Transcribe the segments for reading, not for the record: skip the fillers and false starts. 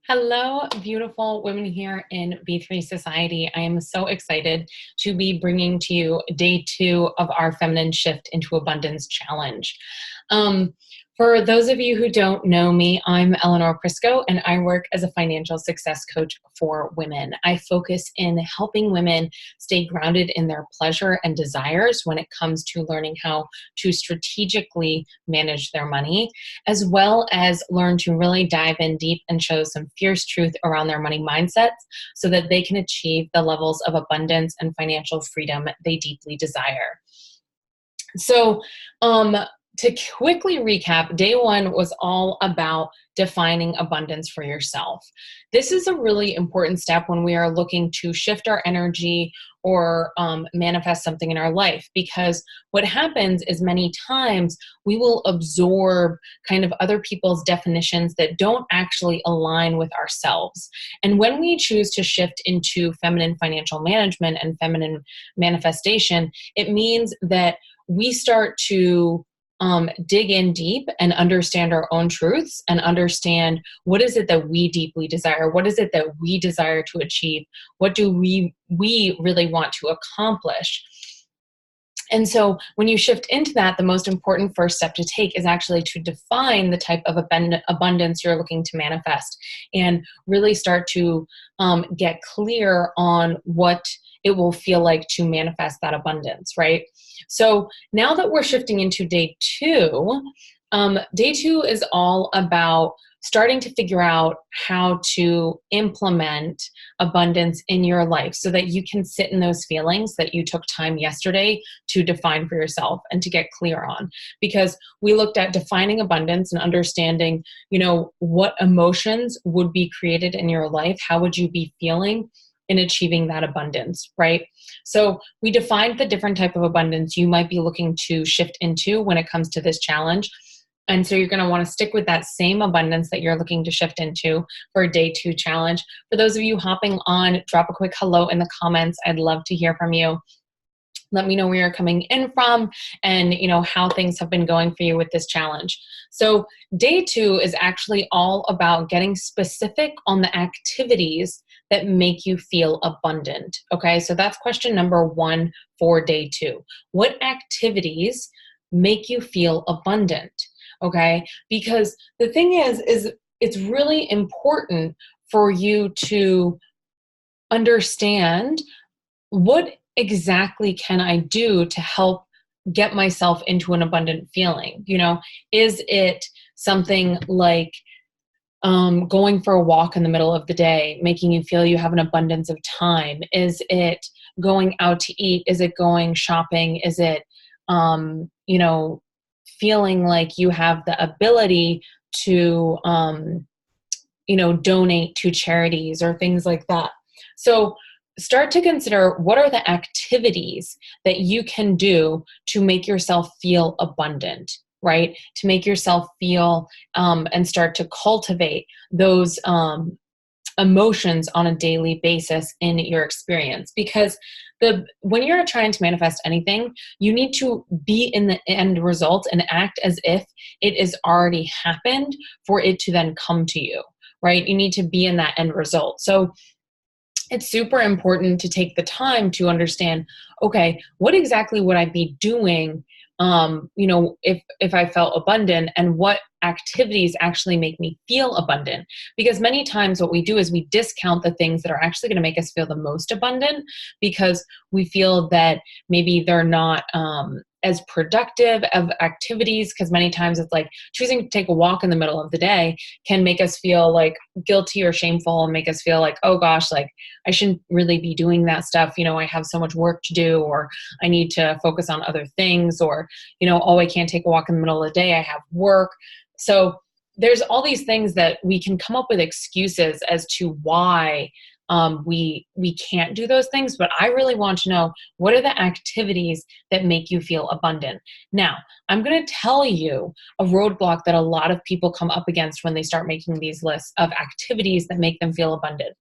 Hello, beautiful women here in B3 Society. I am so excited to be bringing to you day 2 of our Feminine Shift into Abundance Challenge. For those of you who don't know me, I'm Eleanor Prisco, and I work as a financial success coach for women. I focus in helping women stay grounded in their pleasure and desires when it comes to learning how to strategically manage their money, as well as learn to really dive in deep and show some fierce truth around their money mindsets so that they can achieve the levels of abundance and financial freedom they deeply desire. So, to quickly recap, day 1 was all about defining abundance for yourself. This is a really important step when we are looking to shift our energy or manifest something in our life, because what happens is many times we will absorb kind of other people's definitions that don't actually align with ourselves. And when we choose to shift into feminine financial management and feminine manifestation, it means that we start to dig in deep and understand our own truths and understand what is it that we deeply desire, what is it that we desire to achieve, what do we really want to accomplish. And so when you shift into that, the most important first step to take is actually to define the type of abundance you're looking to manifest and really start to get clear on what it will feel like to manifest that abundance, right? So now that we're shifting into day 2, day 2 is all about starting to figure out how to implement abundance in your life so that you can sit in those feelings that you took time yesterday to define for yourself and to get clear on. Because we looked at defining abundance and understanding, what emotions would be created in your life, how would you be feeling in achieving that abundance, right? So we defined the different type of abundance you might be looking to shift into when it comes to this challenge. And so you're going to want to stick with that same abundance that you're looking to shift into for a day 2 challenge. For those of you hopping on, drop a quick hello in the comments. I'd love to hear from you. Let me know where you're coming in from and how things have been going for you with this challenge. So day 2 is actually all about getting specific on the activities that make you feel abundant. Okay, so that's question number 1 for day 2. What activities make you feel abundant? Okay, because the thing is it's really important for you to understand what exactly can I do to help get myself into an abundant feeling. Is it something like going for a walk in the middle of the day, making you feel you have an abundance of time? Is it going out to eat? Is it going shopping? Is it, feeling like you have the ability to, donate to charities or things like that? So start to consider what are the activities that you can do to make yourself feel abundant, right? To make yourself feel and start to cultivate those emotions on a daily basis in your experience. Because when you're trying to manifest anything, you need to be in the end result and act as if it is already happened for it to then come to you, right? You need to be in that end result. So it's super important to take the time to understand, okay, what exactly would I be doing if I felt abundant, and what activities actually make me feel abundant? Because many times what we do is we discount the things that are actually going to make us feel the most abundant because we feel that maybe they're not as productive of activities, because many times it's like choosing to take a walk in the middle of the day can make us feel like guilty or shameful and make us feel like, oh gosh, like I shouldn't really be doing that stuff. I have so much work to do, or I need to focus on other things, or, oh, I can't take a walk in the middle of the day, I have work. So there's all these things that we can come up with excuses as to why we can't do those things. But I really want to know, what are the activities that make you feel abundant? Now, I'm going to tell you a roadblock that a lot of people come up against when they start making these lists of activities that make them feel abundant.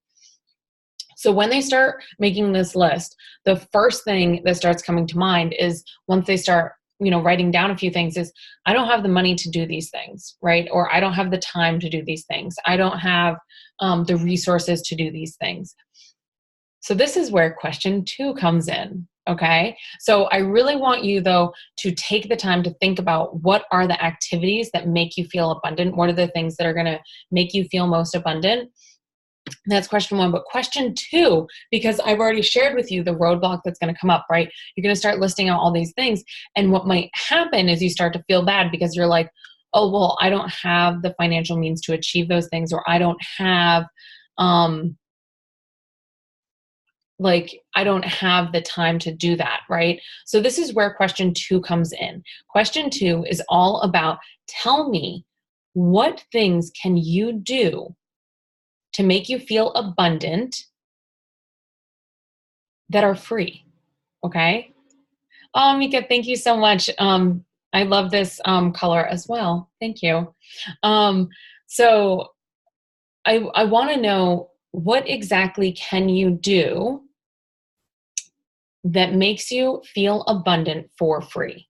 So when they start making this list, the first thing that starts coming to mind is once they start writing down a few things is, I don't have the money to do these things, right? Or I don't have the time to do these things. I don't have the resources to do these things. So this is where question 2 comes in. Okay. So I really want you, though, to take the time to think about what are the activities that make you feel abundant? What are the things that are going to make you feel most abundant? That's question 1. But question 2, because I've already shared with you the roadblock that's going to come up, right? You're going to start listing out all these things. And what might happen is you start to feel bad because you're like, oh, well, I don't have the financial means to achieve those things, or I don't have, I don't have the time to do that, right? So this is where question 2 comes in. Question 2 is all about, tell me, what things can you do to make you feel abundant that are free? Okay. Oh, Mika, thank you so much. I love this color as well. Thank you. So I want to know, what exactly can you do that makes you feel abundant for free?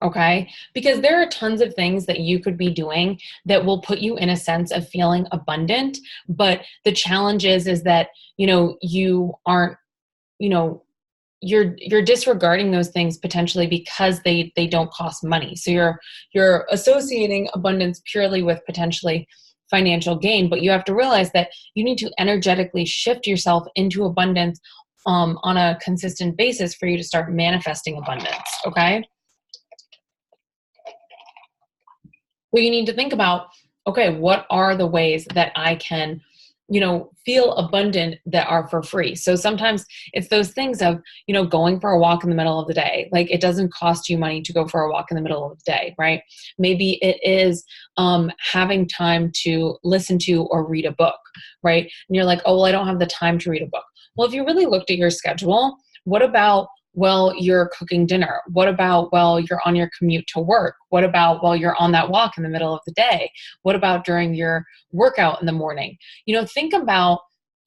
Okay. Because there are tons of things that you could be doing that will put you in a sense of feeling abundant. But the challenge is that, you aren't, you're disregarding those things potentially because they don't cost money. So you're associating abundance purely with potentially financial gain, but you have to realize that you need to energetically shift yourself into abundance on a consistent basis for you to start manifesting abundance. Okay. Well, you need to think about, okay, what are the ways that I can, feel abundant that are for free? So sometimes it's those things of, going for a walk in the middle of the day. Like, it doesn't cost you money to go for a walk in the middle of the day, right? Maybe it is having time to listen to or read a book, right? And you're like, oh, well, I don't have the time to read a book. Well, if you really looked at your schedule, what about, well, you're cooking dinner? What about, well, you're on your commute to work? What about, well, you're on that walk in the middle of the day? What about during your workout in the morning? Think about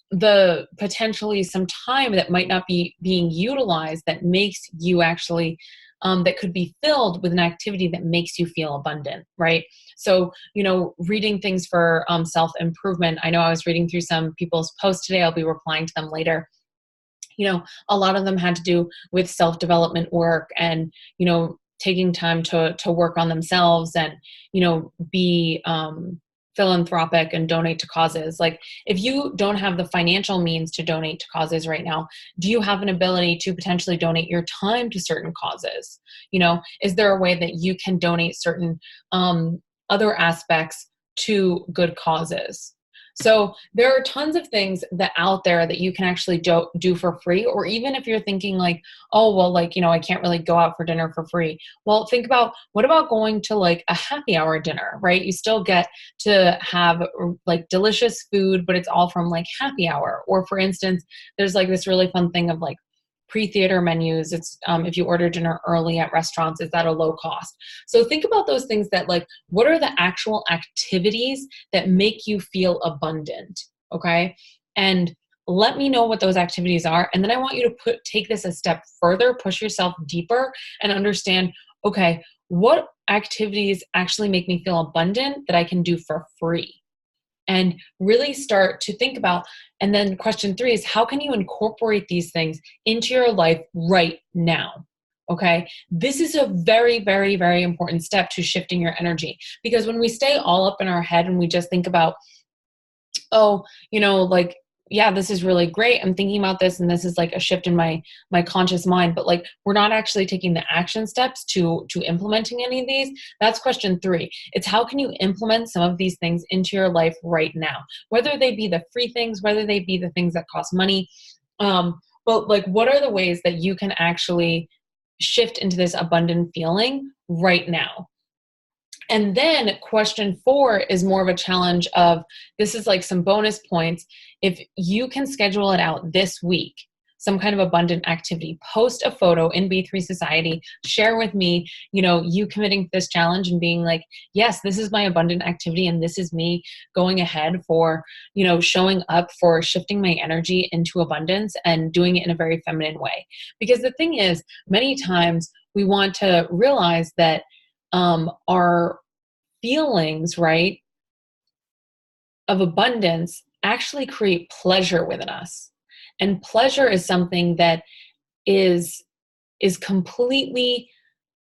the potentially some time that might not be being utilized that makes you actually, that could be filled with an activity that makes you feel abundant, right? So, reading things for self-improvement. I know I was reading through some people's posts today. I'll be replying to them later. A lot of them had to do with self-development work and, taking time to work on themselves and, be philanthropic and donate to causes. Like, if you don't have the financial means to donate to causes right now, do you have an ability to potentially donate your time to certain causes? Is there a way that you can donate certain other aspects to good causes? So there are tons of things that out there that you can actually do for free. Or even if you're thinking like, oh, well, I can't really go out for dinner for free. Well, think about, what about going to like a happy hour dinner, right? You still get to have like delicious food, but it's all from like happy hour. Or for instance, there's like this really fun thing of like pre-theater menus. It's if you order dinner early at restaurants, it's at a low cost. So think about those things that, like, what are the actual activities that make you feel abundant? Okay. And let me know what those activities are. And then I want you to take this a step further, push yourself deeper and understand, okay, what activities actually make me feel abundant that I can do for free? And really start to think about. And then question 3 is, how can you incorporate these things into your life right now? Okay. This is a very, very, very important step to shifting your energy, because when we stay all up in our head and we just think about, oh, like, yeah, this is really great, I'm thinking about this, and this is like a shift in my conscious mind, but like, we're not actually taking the action steps to implementing any of these. That's question 3. It's, how can you implement some of these things into your life right now, whether they be the free things, whether they be the things that cost money, but like, what are the ways that you can actually shift into this abundant feeling right now? And then question 4 is more of a challenge of, this is like some bonus points. If you can schedule it out this week, some kind of abundant activity, post a photo in B3 Society, share with me, you committing to this challenge and being like, yes, this is my abundant activity. And this is me going ahead for, showing up for shifting my energy into abundance and doing it in a very feminine way. Because the thing is, many times we want to realize that our feelings, right, of abundance actually create pleasure within us. And pleasure is something that is completely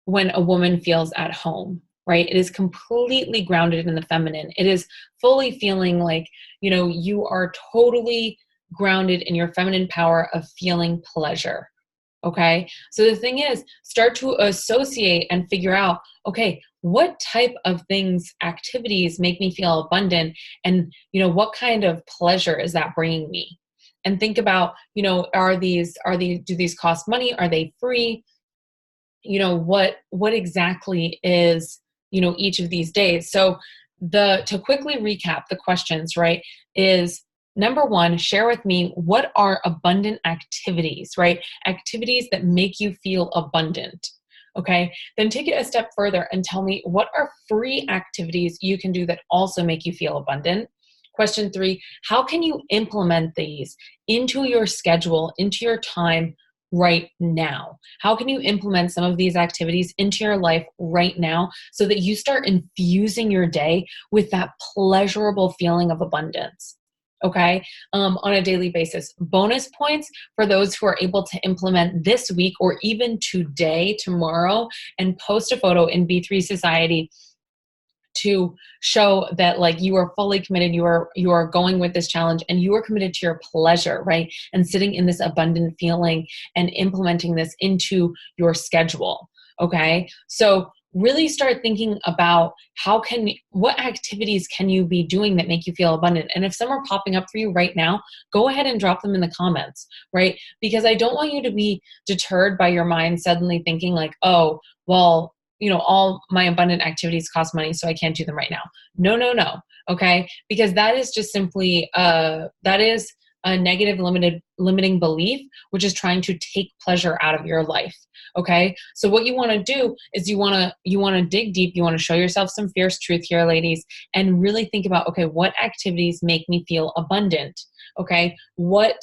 when a woman feels at home, right? It is completely grounded in the feminine. It is fully feeling like, you are totally grounded in your feminine power of feeling pleasure. Okay. So the thing is, start to associate and figure out, okay, what type of things, activities make me feel abundant? And, what kind of pleasure is that bringing me? And think about, do these cost money? Are they free? What exactly is, each of these days. So to quickly recap the questions, right, is number one, share with me what are abundant activities, right? Activities that make you feel abundant. Okay. Then take it a step further and tell me what are free activities you can do that also make you feel abundant. Question three, how can you implement these into your schedule, into your time right now? How can you implement some of these activities into your life right now so that you start infusing your day with that pleasurable feeling of abundance? Okay, on a daily basis. Bonus points for those who are able to implement this week or even today, tomorrow, and post a photo in B3 Society to show that like you are fully committed, you are going with this challenge and you are committed to your pleasure, right? And sitting in this abundant feeling and implementing this into your schedule. Okay. So really start thinking about what activities can you be doing that make you feel abundant? And if some are popping up for you right now, go ahead and drop them in the comments, right? Because I don't want you to be deterred by your mind suddenly thinking like, oh, well, all my abundant activities cost money, so I can't do them right now. No. Okay. Because that is just simply, that is a negative limiting belief, which is trying to take pleasure out of your life. Okay. So what you want to do is you want to dig deep. You want to show yourself some fierce truth here, ladies, and really think about, okay, what activities make me feel abundant? Okay. What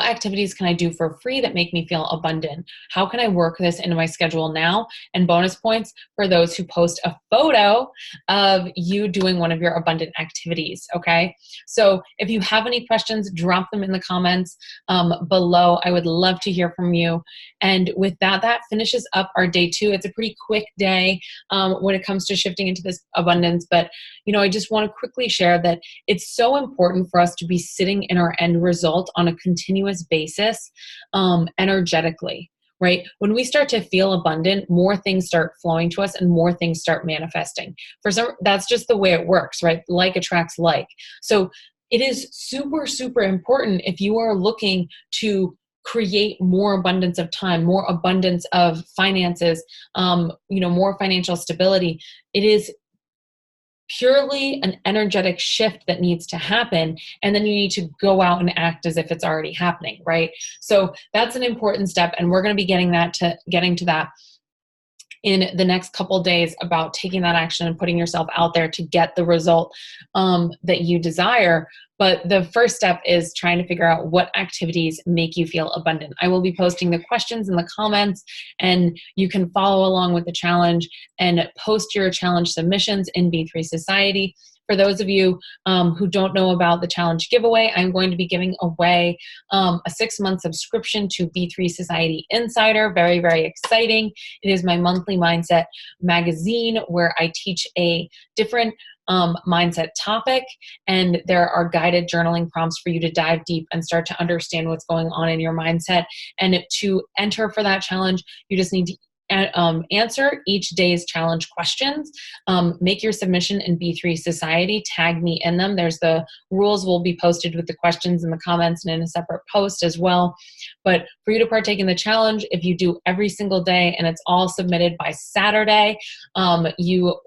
activities can I do for free that make me feel abundant? How can I work this into my schedule now? And bonus points for those who post a photo of you doing one of your abundant activities, okay? So if you have any questions, drop them in the comments below. I would love to hear from you. And with that, that finishes up our day 2. It's a pretty quick day when it comes to shifting into this abundance. But, I just want to quickly share that it's so important for us to be sitting in our end result on a continuous basis energetically, right? When we start to feel abundant, more things start flowing to us and more things start manifesting. That's just the way it works, right? Like attracts like. So it is super, super important if you are looking to create more abundance of time, more abundance of finances, more financial stability. It is purely an energetic shift that needs to happen. And then you need to go out and act as if it's already happening, right? So that's an important step. And we're going to be getting to that in the next couple days about taking that action and putting yourself out there to get the result that you desire. But the first step is trying to figure out what activities make you feel abundant. I will be posting the questions in the comments, and you can follow along with the challenge and post your challenge submissions in B3 Society. For those of you who don't know about the challenge giveaway, I'm going to be giving away a 6-month subscription to B3 Society Insider. Very, very exciting. It is my monthly mindset magazine where I teach a different mindset topic, and there are guided journaling prompts for you to dive deep and start to understand what's going on in your mindset. And to enter for that challenge, you just need to answer each day's challenge questions. Make your submission in B3 Society, tag me in them. The rules will be posted with the questions in the comments and in a separate post as well. But for you to partake in the challenge, if you do every single day and it's all submitted by Saturday, you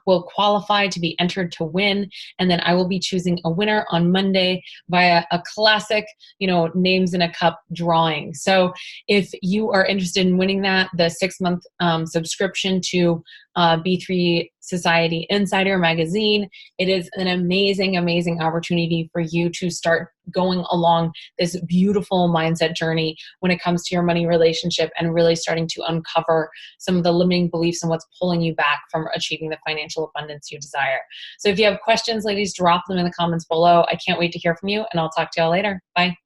will qualify to be entered to win. And then I will be choosing a winner on Monday via a classic, names in a cup drawing. So if you are interested in winning that, the 6-month subscription to B3 Society Insider magazine. It is an amazing, amazing opportunity for you to start going along this beautiful mindset journey when it comes to your money relationship and really starting to uncover some of the limiting beliefs and what's pulling you back from achieving the financial abundance you desire. So if you have questions, ladies, drop them in the comments below. I can't wait to hear from you, and I'll talk to y'all later. Bye.